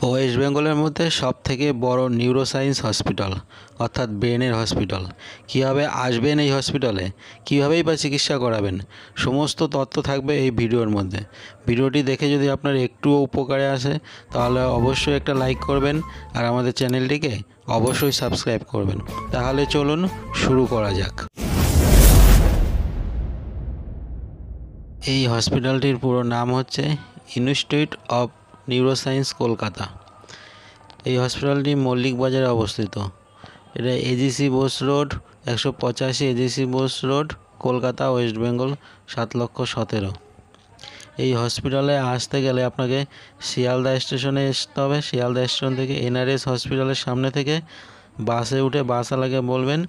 West বেঙ্গলের মধ্যে সবথেকে বড় নিউরোসায়েন্স হসপিটাল অর্থাৎ ব্রেনের হসপিটাল। কীভাবে আসবেন এই হসপিটালে, কীভাবেই বা চিকিৎসা করাবেন, সমস্ত তথ্য থাকবে এই ভিডিওর মধ্যে। ভিডিওটি দেখে যদি আপনার একটুও উপকারে আসে তাহলে অবশ্যই একটা লাইক করবেন আর আমাদের চ্যানেলটিকে অবশ্যই সাবস্ক্রাইব করবেন। তাহলে চলুন শুরু করা যাক। এই হসপিটালটির পুরো নাম হচ্ছে ইনস্টিটিউট অফ নিউরোসায়েন্স কলকাতা। এই হসপিটালটি মল্লিক বাজারে অবস্থিত। এটা এজিসি Bose road 185 এজিসি Bose road, Kolkata, West Bengal 7,17,000। এই হসপিটালে আসতে গেলে আপনাকে শিয়ালদা স্টেশনে আসতে হবে। শিয়ালদা স্টেশন থেকে এনআরএস হসপিটালের সামনে থেকে বাসে উঠে বাসওয়ালাকে বলবেন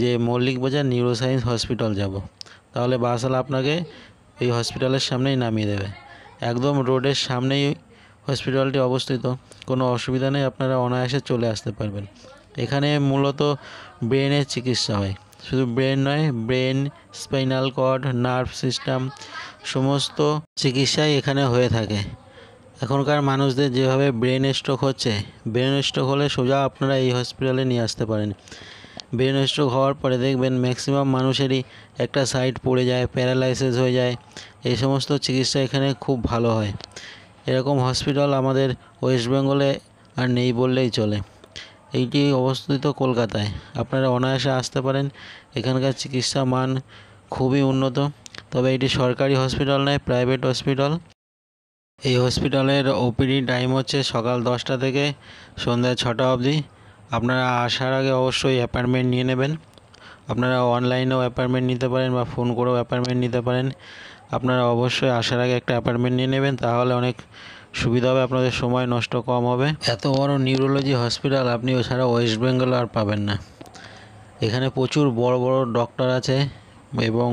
যে মল্লিক বাজার নিউরোসায়েন্স হসপিটাল যাব। তাহলে বাসওয়ালা আপনাকে এই হসপিটালের সামনেই নামিয়ে দেবে। একদম রোডের সামনেই হসপিটালটি অবস্থিত, কোনো অসুবিধা নেই, আপনারা অনায়াসে চলে আসতে পারবেন। এখানে মূলত ব্রেনের চিকিৎসা হয়। শুধু ব্রেন নয়, brain, spinal cord, nerve system সমস্ত চিকিৎসাই এখানে হয়ে থাকে। এখনকার মানুষদের যেভাবে ব্রেন স্ট্রোক হচ্ছে, ব্রেন স্ট্রোক হলে সোজা আপনারা এই হসপিটালে নিয়ে আসতে পারেন। ব্রেন স্ট্রোক হওয়ার পরে দেখবেন ম্যাক্সিমাম মানুষেরই একটা সাইড পড়ে যায়, প্যারালাইসিস হয়ে যায়। এই সমস্ত চিকিৎসা এখানে খুব ভালো হয়। এরকম হসপিটাল আমাদের ওয়েস্ট বেঙ্গলে আর নেই বললেই চলে। এইটি অবস্থিত কলকাতায়। আপনারা অনায়াসে আসতে পারেন। এখানকার চিকিৎসা মান খুবই উন্নত। তবে এটি সরকারি হসপিটাল নয়, প্রাইভেট হসপিটাল। এই হসপিটালের ওপিডি টাইম হচ্ছে সকাল 10টা থেকে সন্ধ্যা 6টা অবধি। আপনারা আসার আগে অবশ্যই অ্যাপয়েন্টমেন্ট নিয়ে নেবেন। আপনারা অনলাইনেও অ্যাপয়েন্টমেন্ট নিতে পারেন বা ফোন করেও অ্যাপয়েন্টমেন্ট নিতে পারেন। আপনারা অবশ্যই আসার আগে একটা অ্যাপয়েন্টমেন্ট নিয়ে নেবেন, তাহলে অনেক সুবিধা হবে, আপনাদের সময় নষ্ট কম হবে। এত বড় নিউরোলজি হসপিটাল আপনি ওছাড়া ওয়েস্ট বেঙ্গলে আর পাবেন না। এখানে প্রচুর বড় বড় ডক্টর আছে এবং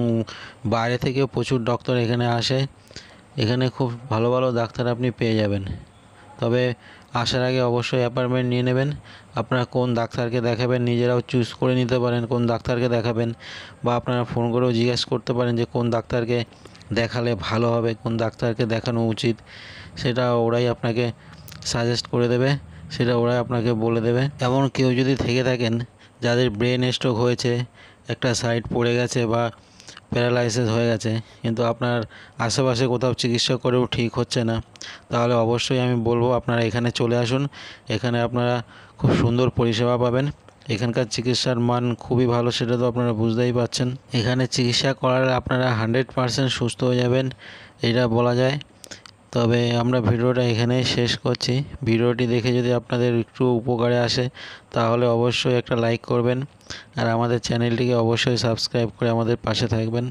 বাইরে থেকেও প্রচুর ডক্টর এখানে আসে। এখানে খুব ভালো ভালো ডাক্তার আপনি পেয়ে যাবেন। তবে আসার আগে অবশ্যই অ্যাপয়েন্টমেন্ট নিয়ে নেবেন। আপনারা কোন ডাক্তারকে দেখাবেন নিজেরাও চুজ করে নিতে পারেন কোন ডাক্তারকে দেখাবেন, বা আপনারা ফোন করেও জিজ্ঞেস করতে পারেন যে কোন ডাক্তারকে দেখালে ভালো হবে, কোন ডাক্তারকে দেখানো উচিত। সেটা ওরাই আপনাকে সাজেস্ট করে দেবে, সেটা ওরাই আপনাকে বলে দেবে। এমন কেউ যদি থেকে থাকেন যাদের ব্রেন স্ট্রোক হয়েছে, একটা সাইড পড়ে গেছে বা প্যারালাইসিস হয়ে গেছে, কিন্তু আপনার আশেপাশে কোথাও চিকিৎসা করেও ঠিক হচ্ছে না, তাহলে অবশ্যই আমি বলবো আপনারা এখানে চলে আসুন। এখানে আপনারা খুব সুন্দর পরিষেবা পাবেন। এখানকার চিকিৎসার মান খুবই ভালো, সেটা তো আপনারা বুঝতেই পারছেন। এখানে চিকিৎসা করালে আপনারা 100% সুস্থ হয়ে যাবেন, এটা বলা যায়। তবে আমরা ভিডিওটা এখানেই শেষ করছি। ভিডিওটি দেখে যদি আপনাদের একটু উপকারে আসে তাহলে অবশ্যই একটা লাইক করবেন আর আমাদের চ্যানেলটিকে অবশ্যই সাবস্ক্রাইব করে আমাদের পাশে থাকবেন।